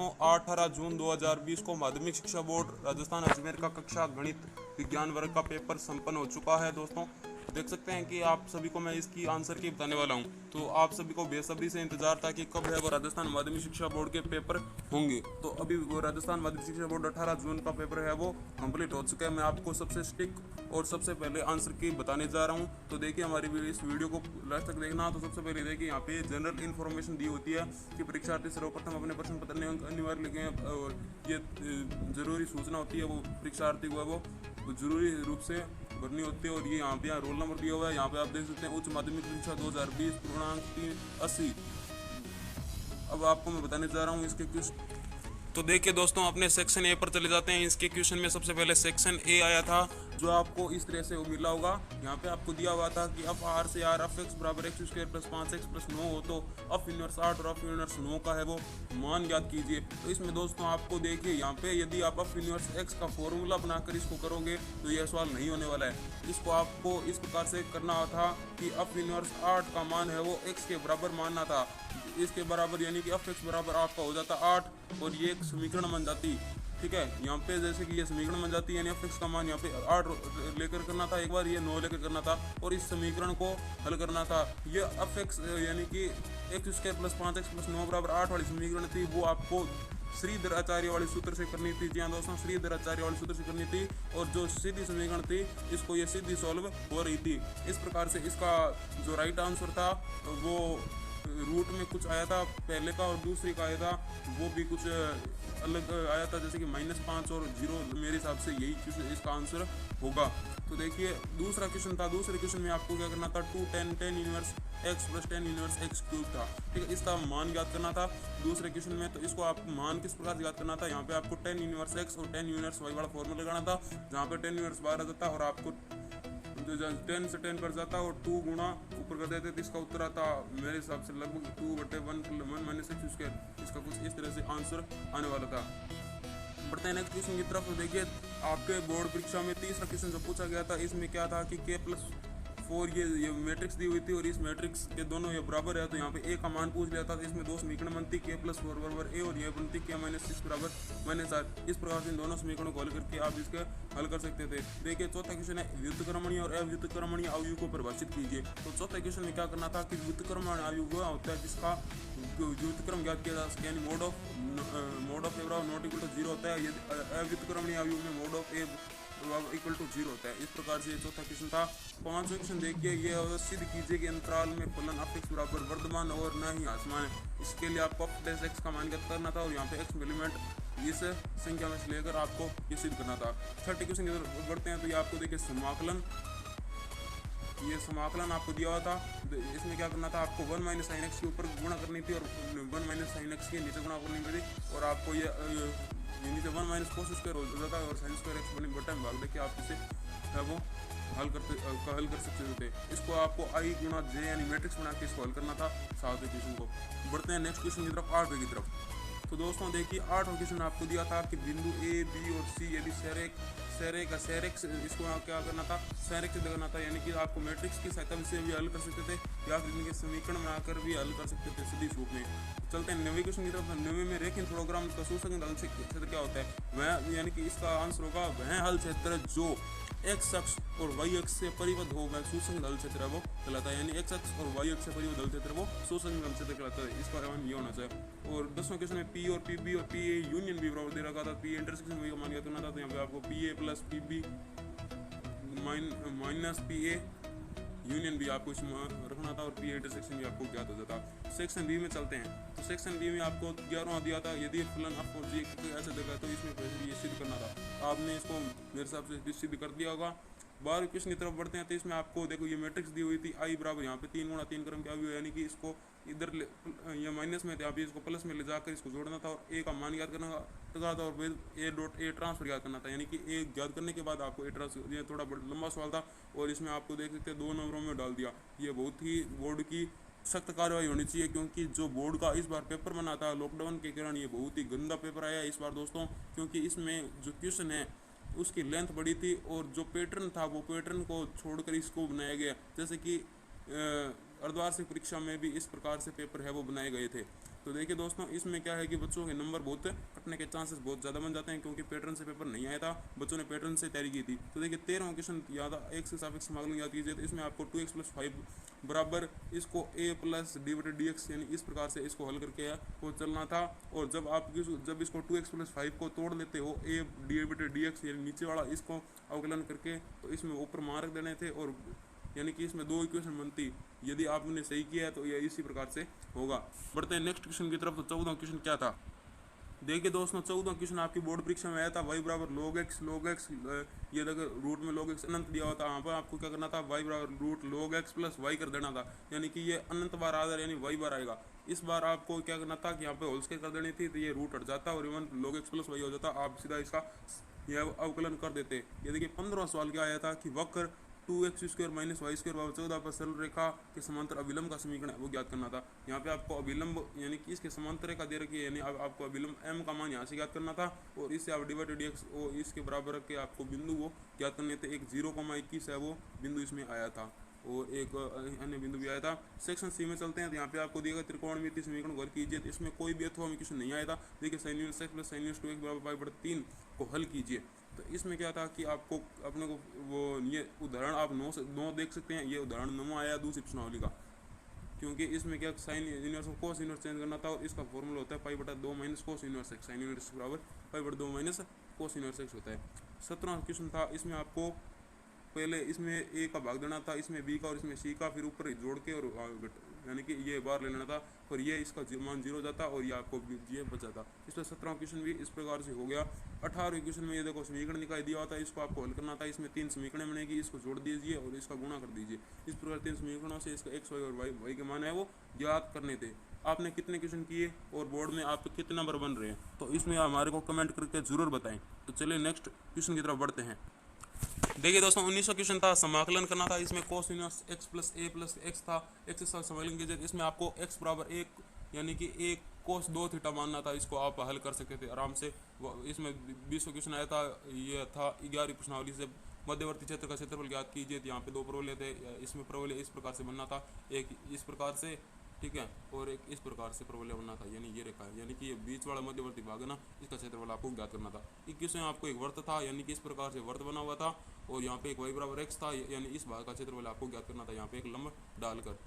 दोस्तों 18 जून 2020 को माध्यमिक शिक्षा बोर्ड राजस्थान अजमेर का कक्षा गणित विज्ञान वर्ग का पेपर संपन्न हो चुका है। दोस्तों देख सकते हैं कि आप सभी को मैं इसकी आंसर की बताने वाला हूं, तो आप सभी को बेसब्री से इंतजार था कि कब है वो राजस्थान माध्यमिक शिक्षा बोर्ड के पेपर होंगे। तो अभी वो राजस्थान माध्यमिक शिक्षा बोर्ड 18 जून का पेपर है वो कंप्लीट हो चुका है। मैं आपको सबसे स्टिक और सबसे पहले आंसर की बताने जा रहा हूं। तो देखिए हमारी इस वीडियो को लास्ट तक देखना। तो सबसे पहले देखिए यहाँ पे जनरल इन्फॉर्मेशन दी होती है कि परीक्षार्थी सर्वप्रथम अपने प्रश्न पत्र में अंक अनिवार्य लिखें, और ये जरूरी सूचना होती है वो परीक्षार्थी को है वो जरूरी रूप से भरनी होती है। और ये यहाँ पे रोल नंबर दिया हुआ है, यहाँ पे आप देख सकते हैं उच्च माध्यमिक परीक्षा 2020 पूर्णांक 380। अब आपको मैं बताने जा रहा हूँ इसके क्वेश्चन। तो देखिए दोस्तों अपने सेक्शन ए पर चले जाते हैं। इसके क्वेश्चन में सबसे पहले सेक्शन ए आया था, जो आपको इस तरह से मिला होगा। यहाँ पे आपको दिया हुआ था कि अफ आर से आर अफ एक्स बराबर x square plus 5x plus 9 हो तो अफ इनवर्स 8 और अफ इनवर्स 9 का है वो मान ज्ञात कीजिए। तो इसमें दोस्तों आपको देखिए यहाँ पे यदि आप अफ इनवर्स एक्स का फॉर्मूला बनाकर इसको करोगे तो यह सवाल नहीं होने वाला है। इसको आपको इस प्रकार से करना था कि अफ इनवर्स 8 का मान है वो एक्स के बराबर मानना था, इसके बराबर यानी कि अफ एक्स बराबर आपका हो जाता 8 और ये एक समीकरण बन जाती। ठीक है, यहाँ पे जैसे कि ये समीकरण बन जाती है, यानी एफ एक्स का मान यहाँ पे 8 लेकर करना था एक बार, ये 9 लेकर करना था और इस समीकरण को हल करना था। ये एफ एक्स यानी कि x square plus 5x plus 9 बराबर 8 वाली समीकरण थी, वो आपको श्रीधर आचार्य वाले सूत्र से करनी थी। जी हाँ दोस्तों, श्रीधर आचार्य वाले सूत्र से करनी थी, और जो सीधी समीकरण थी इसको ये सीधी सॉल्व हो रही थी। इस प्रकार से इसका जो राइट आंसर था वो रूट में कुछ आया था पहले का, और दूसरे का आया था वो भी कुछ अलग आया था, जैसे कि -5 और 0। मेरे हिसाब से यही क्वेश्चन इसका आंसर होगा। तो देखिए दूसरा क्वेश्चन था, दूसरे क्वेश्चन में आपको क्या करना था 2 tan inverse x plus tan inverse x cube था। ठीक है, इसका मान ज्ञात करना था दूसरे क्वेश्चन में। तो इसको आप मान किस प्रकार ज्ञात करना था, यहाँ पे आपको tan इनवर्स x और tan इनवर्स y वाला फॉर्मूला लगाना था, जहाँ पे tan इनवर्स बाहर आ जाता और आपको 10 से 10 कर जाता और 2 गुणा ऊपर कर देते, तो इसका उत्तर आता मेरे हिसाब से लगभग 2/1 माइनस एक्स स्क्वायर। इसका कुछ इस तरह से आंसर आने वाला था। बढ़ते हैं नेक्स्ट क्वेश्चन की तरफ। तो देखिए आपके बोर्ड परीक्षा में तीसरा क्वेश्चन जो पूछा गया था, इसमें क्या था कि k+4 ये मैट्रिक्स दी हुई थी और इस मैट्रिक्स के दोनों ये बराबर है। तो यहाँ पे a का मान पूछ लिया था, तो इसमें दो समीकरण बनती k+4 बराबर a और ये बनती k-6 बराबर -8। इस प्रकार से इन दोनों समीकरणों को हल करके आप इसके हल कर सकते थे। देखिए चौथा क्वेश्चन है व्युत्क्रमणीय और अव्युत्क्रमणीय अवयव को परिभाषित कीजिए। तो चौथे क्वेश्चन में क्या करना था कि व्युत्क्रमणीय अवयव वह होता है जिसका व्युत्क्रम ज्ञात किया जा सके, यानी मोड ऑफ ए बराबर नॉट इक्वल टू 0 होता है। यदि अव्युत्क्रमणीय अवयव में mod of A equal to 0 होता है। इस प्रकार से चौथा क्वेश्चन था। पांचवा क्वेश्चन देखिए, ये सिद्ध कीजिए कि अंतराल में फलन अफ एक्स बराबर वर्धमान और न ही आसमान है। इसके लिए आपको अफ डैश एक्स का मान ज्ञात करना था और यहाँ पे एक्स एलिमेंट इस संख्या में से लेकर आपको ये सिद्ध करना था। छठे क्वेश्चन की तरफ बढ़ते हैं। तो ये आपको देखिए समाकलन, ये समाकलन आपको दिया हुआ था। इसमें क्या करना था, आपको 1 माइनस साइन एक्स के ऊपर गुणा करनी थी और 1 माइनस साइन एक्स के नीचे गुणा करनी थी, और आपको ये नीचे 1 माइनस कोस स्क्वायर हो जाता है और साइन स्क्वायर एक्स बने बटा में भाग देके आप इसे है वो हल कर सकते थे। इसको आपको आई गुणा जे यानी मैट्रिक्स बना के इसको हल करना था सातवें क्वेश्चन को। बढ़ते हैं नेक्स्ट क्वेश्चन की तरफ, आठवें की तरफ। तो दोस्तों देखिए आठवां क्वेश्चन आपको दिया था कि बिंदु ए बी और सी यदि सेरेक्स इसको क्या करना था, सेरेक्स लगाना था, यानी कि आपको मैट्रिक्स की सहायता से भी हल कर सकते थे या फिर इनके समीकरण बनाकर भी हल कर सकते थे सीधी रूप में। चलते हैं 9वें क्वेश्चन की तरफ। 9वें में रेखीय प्रोग्राम का सुसंगत हल क्षेत्र क्या होता है, वह यानी कि इसका आंसर होगा वह हल क्षेत्र जो एक्स अक्ष और वाई अक्ष से परिबद्ध होगा सुसंगत हल क्षेत्र वो कहलाता है, यानी एक्स अक्ष और वाई अक्ष से परिबद्ध हल क्षेत्र वो सुसंगत हल क्षेत्र कहलाता है। इसका मान ये होना चाहिए। और 10वें क्वेश्चन में पी और पी बी और पी ए यूनियन भी बराबर दे रखा था, पी इंटरसेक्शन भी मान ज्ञात करना था। तो यहाँ पे आपको P A plus P B minus P A union भी आपको इसमें रखना था और पी इंटरसेक्शन भी आपको ज्ञात हो जाता। सेक्शन बी में चलते हैं। तो सेक्शन बी में आपको 11वां दिया था, यदि फलन अफ और जी ऐसे देगा तो इसमें ये सिद्ध करना था। आपने इसको मेरे हिसाब से सिद्ध कर दिया होगा। 12वें क्वेश्चन की तरफ बढ़ते हैं। तो इसमें आपको देखो ये मैट्रिक्स दी हुई थी आई बराबर यहाँ पे 3 गुणा 3 क्रम के अवयव, यानी कि इसको इधर ये माइनस में थे, आप इसको प्लस में ले जाकर इसको जोड़ना था और ए का मान ज्ञात करना था और फिर ए डॉट ए ट्रांसफर ज्ञात करना था, यानी कि ए ज्ञात करने के बाद आपको ए ट्रांसफर, ये थोड़ा लंबा सवाल था और इसमें आपको देख सकते हैं 2 नंबरों में डाल दिया। ये बहुत ही बोर्ड की सख्त कार्रवाई होनी चाहिए, क्योंकि जो बोर्ड का इस बार पेपर बना था लॉकडाउन के कारण ये बहुत ही गंदा पेपर आया इस बार दोस्तों, क्योंकि इसमें जो क्वेश्चन है उसकी लेंथ बड़ी थी और जो पैटर्न था वो पैटर्न को छोड़कर इसको बनाया गया, जैसे कि अर्धवार्षिक परीक्षा में भी इस प्रकार से पेपर है वो बनाए गए थे। तो देखिए दोस्तों, इसमें क्या है कि बच्चों के नंबर बहुत कटने के चांसेस बहुत ज़्यादा बन जाते हैं, क्योंकि पैटर्न से पेपर नहीं आया था, बच्चों ने पैटर्न से तैयारी की थी। तो देखिए 13वां क्वेश्चन याद एक्स के सापेक्ष समाकलन याद कीजिए। तो इसमें आपको 2x+5 बराबर इसको a प्लस डी बटे डी एक्स, यानी इस प्रकार से इसको हल करके वो चलना था। और जब इसको 2x+5 को तोड़ लेते हो a डी बटे डी एक्स, यानी नीचे वाला इसको अवकलन करके, तो इसमें ऊपर मार्क देने थे, और यानी कि इसमें 2 इक्वेशन बनती। यदि आपने सही किया है तो यह इसी प्रकार से होगा। बढ़ते हैं नेक्स्ट क्वेश्चन की तरफ। तो 14वां क्वेश्चन क्या था, देखिए दोस्तों 14वां क्वेश्चन आपकी बोर्ड परीक्षा में आया था। y बराबर log x ये देखो रूट में log x अनंत दिया हुआ था। यहाँ पर आपको क्या करना था, y बराबर root log x plus y कर देना था, यानी कि ये अनंत बार आ यानी y बार आएगा। इस बार आपको क्या करना था कि यहाँ पे होल स्क्वायर कर देनी थी, तो ये रूट हट जाता और even log x plus y हो जाता। आप सीधा इसका यह अवकलन कर देते। ये देखिए 15वां सवाल क्या आया था कि वक्र 2x² माइनस वाई स्क्वायर बराबर 14 पर सरल रेखा के समांतर अभिलंब का समीकरण है वो ज्ञात करना था। यहाँ पे आपको अभिलंब यानी कि इसके समांतर रेखा दे रखी है, यानी आपको अभिलंब m का मान यहाँ से ज्ञात करना था, और इससे आप डिवाइडेड dx और इसके बराबर के आपको बिंदु वो ज्ञात करने थे। एक 0,21 है वो बिंदु इसमें आया था, और एक अन्य बिंदु भी आया था। सेक्शन सी में चलते हैं। तो यहाँ पे आपको दिया गया त्रिकोणमितीय समीकरण को हल कीजिए। तो इसमें कोई भी अथवा में क्वेश्चन नहीं आया था। देखिए sin inverse x plus sin inverse 2x बराबर पाई बटे 3 को हल कीजिए। तो इसमें क्या था कि आपको अपने को वो ये उदाहरण आप 9 देख सकते हैं। ये उदाहरण 9 आया दूसरी प्रश्नावली का, क्योंकि इसमें क्या साइन इनवर्स को कोस इनवर्स चेंज करना था, और इसका फॉर्मूला होता है पाई बटा 2 minus cos inverse x. Sine inverse बराबर पाई बटा 2 माइनस कोस इनवर्स एक्स होता है। 17वां क्वेश्चन था। इसमें आपको पहले इसमें ए का भाग देना था, इसमें बी का और इसमें सी का, फिर ऊपर जोड़ के और यानी कि ये बार ले लेना था, और ये इसका मान 0 जाता और ये आपको ये बच जाता। इसलिए 17वां क्वेश्चन भी इस प्रकार से हो गया। 18वें क्वेश्चन में ये देखो समीकरण दिखाई दिया होता है, इसको आपको हल करना था। इसमें 3 समीकरण बनेगी, इसको जोड़ दीजिए और इसका गुणा कर दीजिए। इस प्रकार 3 समीकरणों से इसका एक्स वाई और वाई के मान है वो ज्ञात करने थे। आपने कितने क्वेश्चन किए और बोर्ड में आप कितने नंबर बन रहे हैं, तो इसमें हमारे को कमेंट करके जरूर बताएं। तो चलिए नेक्स्ट क्वेश्चन की तरफ बढ़ते हैं। देखिए दोस्तों 19वां क्वेश्चन था, समाकलन करना था। इसमें कोस इनवर्स x प्लस ए प्लस एक्स था, एक्स के साथ समाकलन कीजिए। इसमें आपको x बराबर 1 यानी कि 1 कोस 2 थीटा मानना था। इसको आप हल कर सकते थे आराम से। इसमें 20वां क्वेश्चन आया था, ये था 11वीं प्रश्नावली से मध्यवर्ती क्षेत्र का क्षेत्रफल ज्ञात कीजिए। तो यहाँ पे 2 प्रवलय थे। इसमें प्रवलय इस प्रकार से बनना था, एक इस प्रकार से, ठीक है, और एक इस प्रकार से प्रवलय बनना था, यानी ये रेखा है, यानी कि ये बीच वाला मध्यवर्ती भाग है ना, इसका क्षेत्रफल आपको ज्ञात करना था। 21 में आपको एक वर्त था, यानी कि इस प्रकार से वर्त बना हुआ था, और यहाँ पे एक y बराबर x था, यानी इस भाग का क्षेत्रफल आपको ज्ञात करना था, यहाँ पे एक लंब डालकर।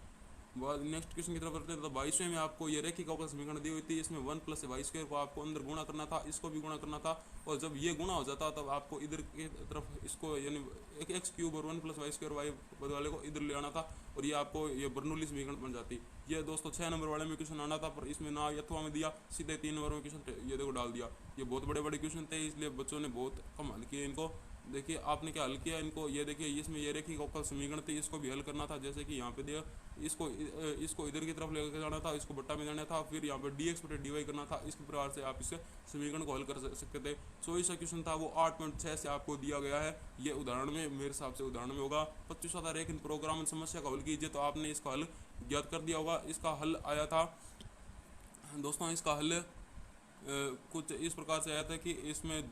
नेक्स्ट क्वेश्चन की तरफ बढ़ते हैं। तो 22वें में आपको ये रेखिका का समीकरण दी हुई थी। इसमें 1 प्लस वाई स्क्वायर को आपको अंदर गुणा करना था, इसको भी गुणा करना था, और जब ये गुणा हो जाता तब आपको इधर की तरफ इसको यानी एक एक्स क्यूब और 1 प्लस वाई स्क्वायर वाई वाले को इधर ले आना था, और ये आपको ये बर्नौली समीकरण बन जाती। ये दोस्तों 6 नंबर वाले में क्वेश्चन आना था, पर इसमें ना यथवा में दिया, सीधे 3 नंबर में क्वेश्चन ये देखो डाल दिया। ये बहुत बड़े बड़े क्वेश्चन थे, इसलिए बच्चों ने बहुत कम हल किए इनको। देखिए आपने क्या हल किया इनको, ये देखिए इसमें ये रेखिका का समीकरण थी, इसको भी हल करना था। जैसे कि यहाँ पे दिया, इसको इधर की तरफ लेकर जाना था, इसको बट्टा में जाना था, फिर यहाँ पे dx बटे dy करना था। इस प्रकार से आप इस समीकरण को हल कर सकते थे। 24वां क्वेश्चन था वो 8.6 से आपको दिया गया है। ये उदाहरण में मेरे हिसाब से उदाहरण में होगा। 25वां था रेखन प्रोग्राम समस्या का हल कीजिए। तो आपने इसका हल ज्ञात कर दिया होगा। इसका हल आया था दोस्तों, इसका हल कुछ इस प्रकार से आया था कि इसमें